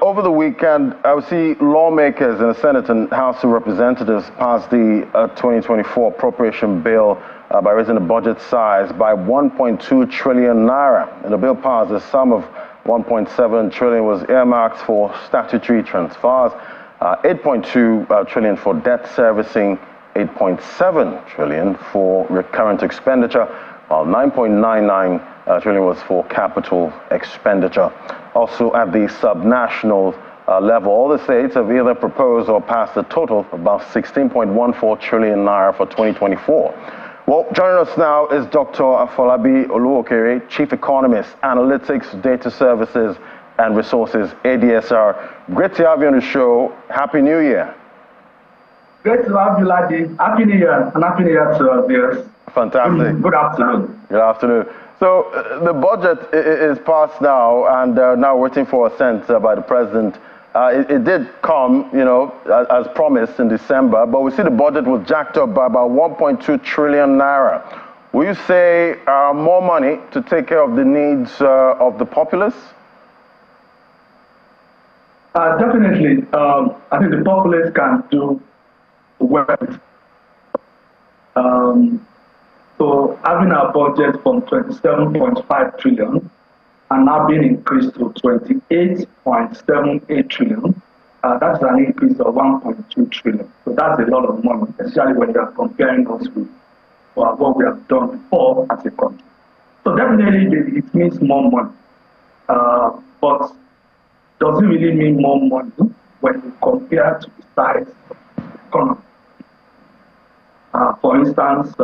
over the weekend, I would see lawmakers in the Senate and House of Representatives pass the 2024 appropriation bill by raising the budget size by 1.2 trillion naira. And the bill passed, a sum of 1.7 trillion was earmarked for statutory transfers, 8.2 trillion for debt servicing, 8.7 trillion for recurrent expenditure, while 9.99 trillion was for capital expenditure. Also at the subnational level, all the states have either proposed or passed a total of about 16.14 trillion naira for 2024. Well, joining us now is Dr. Afolabi Olowookere, Chief Economist, Analytics, Data Services and Resources, ADSR. Great to have you on the show. Happy New Year. Great to have you, Ladi. Happy New Year, and Happy New Year to our viewers. Fantastic. Good afternoon. Good afternoon. So the budget is passed now, and now waiting for assent by the president. It did come, as promised in December, but we see the budget was jacked up by about 1.2 trillion naira. Will you say more money to take care of the needs of the populace? Definitely. I think the populace can do well. So having our budget from 27.5 trillion and now being increased to 28.78 trillion, that's an increase of 1.2 trillion. So that's a lot of money, especially when you are comparing us with what we have done before as a country. So definitely it means more money. But does it really mean more money when you compare to the size of the economy? For instance,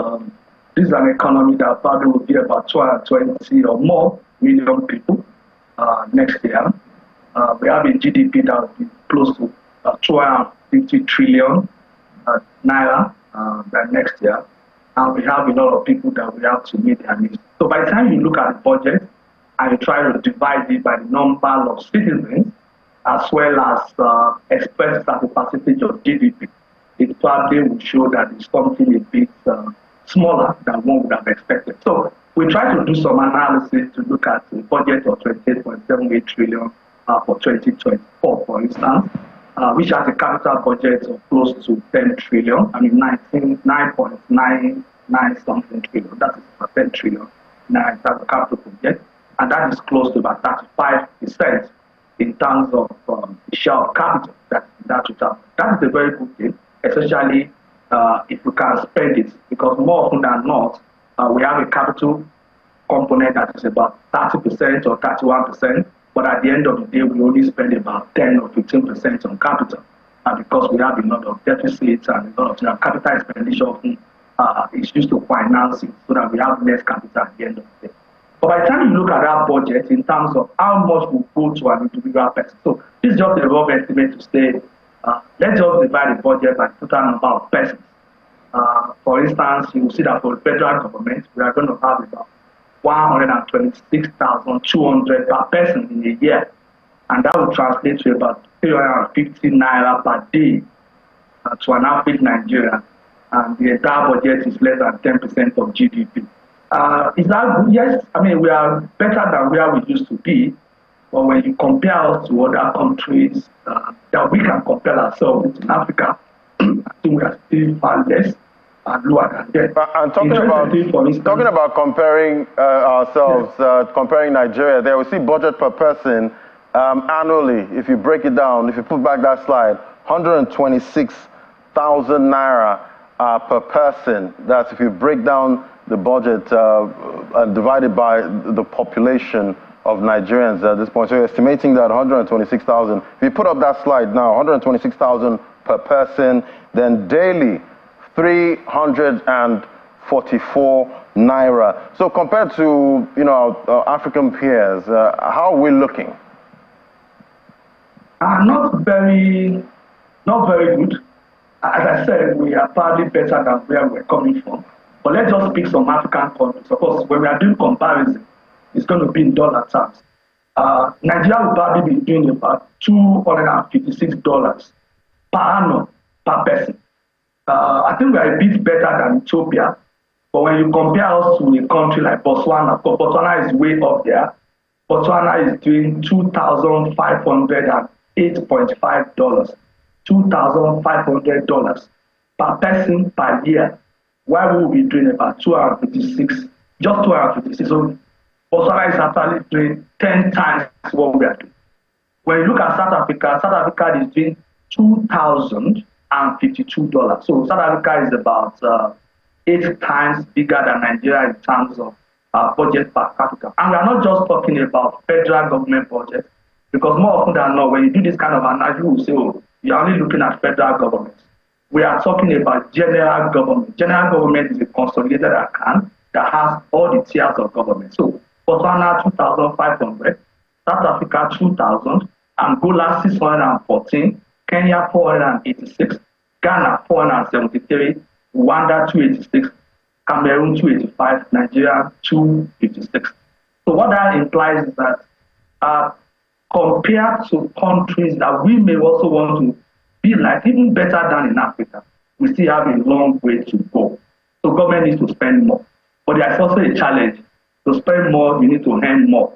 this is an economy that probably will be about 220 or more million people next year. We have a GDP that will be close to 250 trillion naira by next year. And we have a lot of people that we have to meet their needs. So by the time you look at the budget and you try to divide it by the number of citizens, as well as expressed as a percentage of GDP, it probably will show that it's something a bit smaller than one would have expected. So we try to do some analysis to look at the budget of 28.78 trillion for 2024, for instance, which has a capital budget of close to 10 trillion, 9.99 something trillion. That is 10 trillion. Now that's a capital budget, and that is close to about 35% in terms of the share of capital that would have. That is a very good thing, especially if we can spend it, because more often than not, we have a capital component that is about 30% or 31%, but at the end of the day, we only spend about 10 or 15% on capital, because we have a lot of deficits and a lot of capital expenditure often is used to finance it, so that we have less capital at the end of the day. But by the time you look at our budget in terms of how much will go to an individual person, so this is just a rough estimate to say, let's just divide the budget by the total number of persons. For instance, you will see that for the federal government, we are going to have about 126,200 per person in a year. And that will translate to about 350 naira per day to an average Nigerian. And the entire budget is less than 10% of GDP. Is that good? Yes. I mean, we are better than where we used to be. But when you compare us to other countries that we can compare ourselves with in Africa, I think we are still far less and lower than them. And talking about comparing ourselves, yes. Comparing Nigeria, there we see budget per person annually. If you break it down, if you put back that slide, 126,000 naira per person. That's if you break down the budget and divide it by the population of Nigerians at this point. So you're estimating that 126,000. If you put up that slide now, 126,000 per person, then daily 344 naira. So compared to our African peers, how are we looking? Not very good. As I said, we are probably better than where we're coming from. But let's just pick some African countries. Of course, when we are doing comparison, it's going to be in dollar terms. Nigeria will probably be doing about $256 per annum per person. I think we are a bit better than Ethiopia. But when you compare us to a country like Botswana, of course, Botswana is way up there. Botswana is doing $2,508.5, $2,500 per person per year, while we will be doing about 256, just 256. So Botswana is actually doing 10 times what we are doing. When you look at South Africa is doing $2,052. So South Africa is about 8 times bigger than Nigeria in terms of budget per capita. And we are not just talking about federal government budget, because more often than not, when you do this kind of analysis, you will say, oh, you're only looking at federal government. We are talking about general government. General government is a consolidated account that has all the tiers of government. So Botswana 2,500, South Africa 2,000, Angola 614, Kenya 486, Ghana 473, Rwanda 286, Cameroon 285, Nigeria 256. So what that implies is that compared to countries that we may also want to be like, even better than in Africa, we still have a long way to go. So government needs to spend more. But there's also a challenge. To spend more, you need to earn more.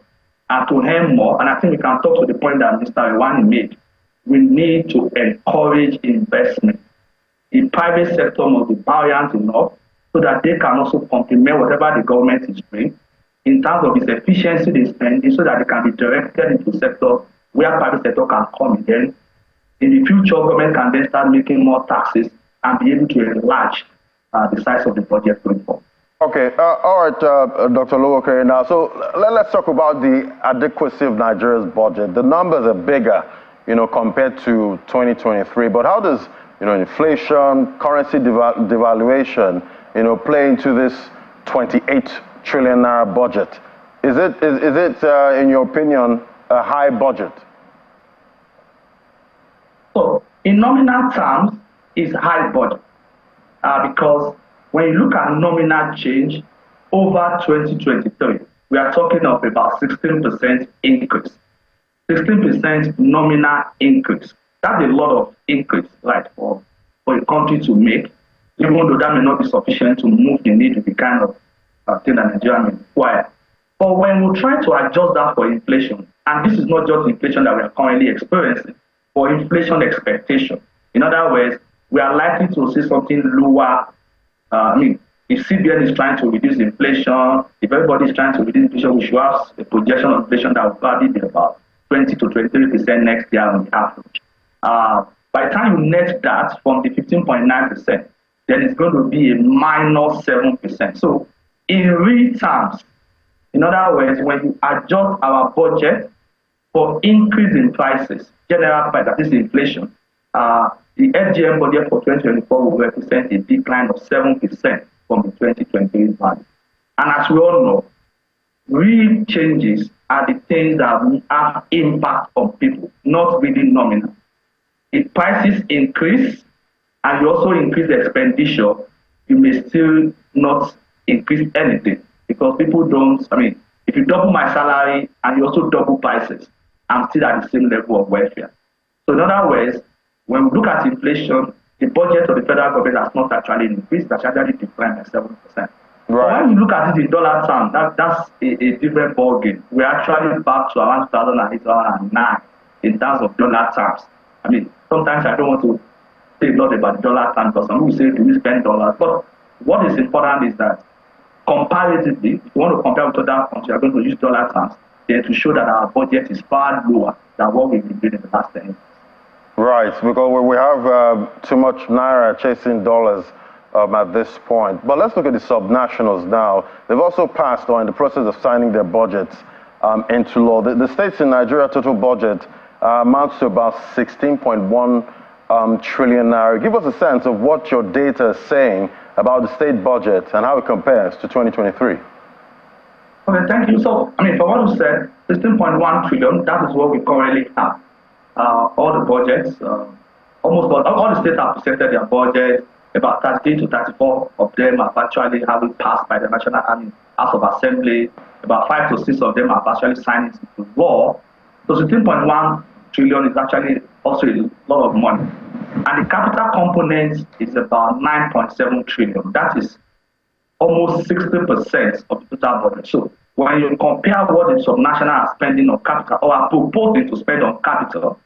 And to earn more, and I think we can talk to the point that Mr. Iwani made, we need to encourage investment. The private sector must be buoyant enough so that they can also complement whatever the government is doing in terms of its efficiency they spending, so that they can be directed into sector where private sector can come again. In the future, government can then start making more taxes and be able to enlarge the size of the budget going forward. Okay, all right, Dr. Olowookere. Now, so let's talk about the adequacy of Nigeria's budget. The numbers are bigger, compared to 2023. But how does, inflation, currency devaluation, play into this 28 trillion naira budget? Is it, in your opinion, a high budget? So, in nominal terms, it's high budget because when you look at nominal change over 2023, we are talking of about 16% increase. 16% nominal increase. That's a lot of increase, right, for a country to make, even though that may not be sufficient to move the need to the kind of thing that Nigeria may require. But when we try to adjust that for inflation, and this is not just inflation that we are currently experiencing, for inflation expectation. In other words, we are likely to see something lower. If CBN is trying to reduce inflation, if everybody is trying to reduce inflation, we should have a projection of inflation that will probably be about 20 to 23% next year on the average. By the time you net that from the 15.9%, then it's going to be a minus 7%. So in real terms, in other words, when you adjust our budget for increase in prices, general price, that is inflation, the FGM budget for 2024 will represent a decline of 7% from the 2023 value. And as we all know, real changes are the things that will have impact on people, not really nominal. If prices increase and you also increase the expenditure, you may still not increase anything, because people don't, if you double my salary and you also double prices, I'm still at the same level of welfare. So in other words, when we look at inflation, the budget of the federal government has not actually increased, it's actually declined by 7%. Right. But when you look at it in dollar terms, that's a different ballgame. We're actually back to around 2008, 2009 in terms of dollar terms. Sometimes I don't want to say a lot about dollar terms, because some people say, do we spend dollars? But what is important is that comparatively, if you want to compare with other countries, you're going to use dollar terms, then to show that our budget is far lower than what we've been doing in the last 10 years. Right, because we have too much naira chasing dollars at this point. But let's look at the subnationals now. They've also passed, or in the process of signing their budgets into law. The states in Nigeria total budget amounts to about 16.1 trillion naira. Give us a sense of what your data is saying about the state budget and how it compares to 2023. Okay, thank you. So, for what you said, 16.1 trillion, that is what we currently have. All the budgets, almost all the states have presented their budget. About 30 to 34 of them have actually having passed by the National House of Assembly. About 5 to 6 of them have actually signed it into law. So 16.1 trillion is actually also a lot of money. And the capital component is about 9.7 trillion. That is almost 60% of the total budget. So when you compare what the subnational are spending on capital or are proposing to spend on capital,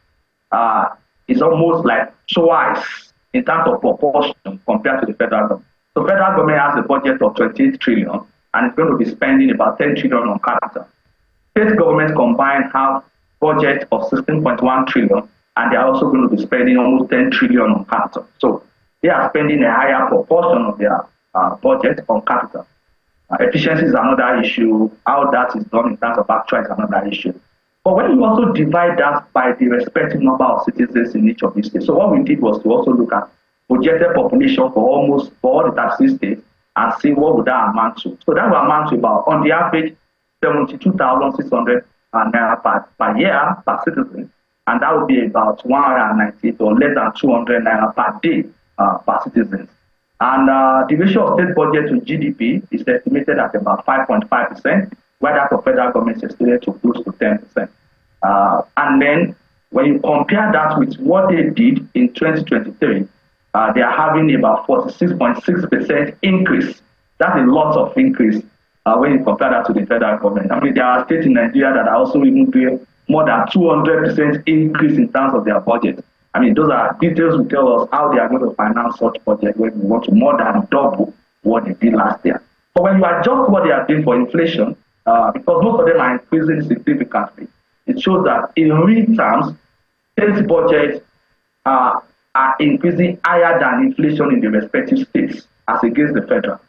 it's almost like twice in terms of proportion compared to the federal government. So federal government has a budget of 28 trillion and it's going to be spending about 10 trillion on capital. State governments combined have budget of 16.1 trillion and they are also going to be spending almost 10 trillion on capital. So they are spending a higher proportion of their budget on capital. Efficiency is another issue. How that is done in terms of actual is another issue. But when you also divide that by the respective number of citizens in each of these states, so what we did was to also look at projected population for all the 36 states and see what would that amount to. So that will amount to about, on the average, 72,600 naira per year per citizen, and that would be about 198 or less than 200 naira per day per citizen. And the ratio of state budget to GDP is estimated at about 5.5%, where that of federal government is estimated to close to 10%. And then when you compare that with what they did in 2023, they are having about 46.6% increase. That's a lot of increase when you compare that to the federal government. I mean, there are states in Nigeria that are also even doing more than 200% increase in terms of their budget. I mean, those are details will tell us how they are going to finance such projects when we want to more than double what they did last year. But when you adjust what they are doing for inflation, because most of them are increasing significantly, it shows that in real terms, state budgets are increasing higher than inflation in the respective states as against the federal.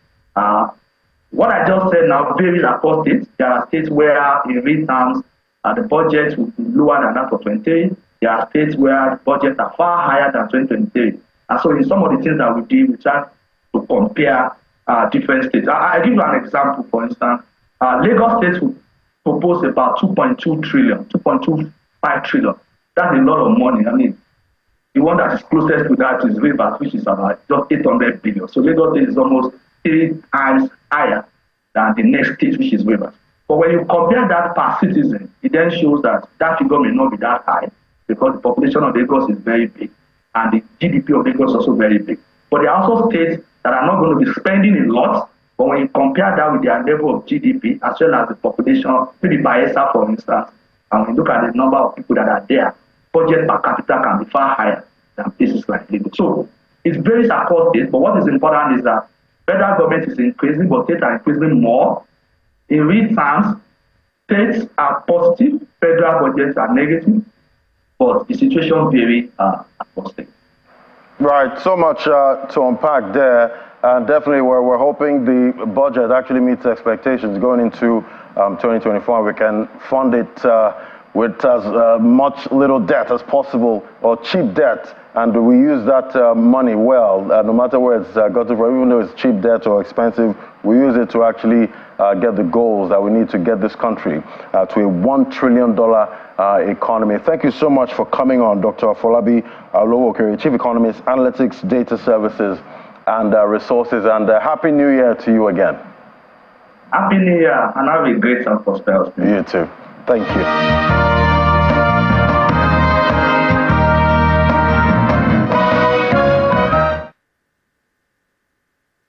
What I just said now varies across states. There are states where in real terms, the budget will be lower than that for 2023. There are states where budgets are far higher than 2023. And so in some of the things that we do, we try to compare different states. I'll give you an example, for instance. Lagos State will propose about 2.2 trillion, 2.25 trillion. That's a lot of money. I mean, the one that is closest to that is Rivers, which is about just 800 billion. So Lagos State is almost 3 times higher than the next state, which is Rivers. But when you compare that per citizen, it then shows that that figure may not be that high because the population of Lagos is very big and the GDP of Lagos is also very big. But there are also states that are not going to be spending a lot, but when you compare that with their level of GDP as well as the population, maybe Bayelsa, for instance, and when you look at the number of people that are there, budget per capita can be far higher than places like Lagos. So it varies across states, but what is important is that federal government is increasing, but states are increasing more. In real terms, states are positive, federal budgets are negative, but the situation varies across states. Right, so much to unpack there. Definitely, we're hoping the budget actually meets expectations going into 2024. We can fund it with as much little debt as possible or cheap debt, and we use that money well, no matter where it's got to from, even though it's cheap debt or expensive, we use it to actually get the goals that we need to get this country to a $1 trillion economy. Thank you so much for coming on, Dr. Afolabi Olowookere, Chief Economist, Analytics, Data Services, and Resources, and Happy New Year to you again. Happy New Year, and have a great and prosperous day. You too. Thank you.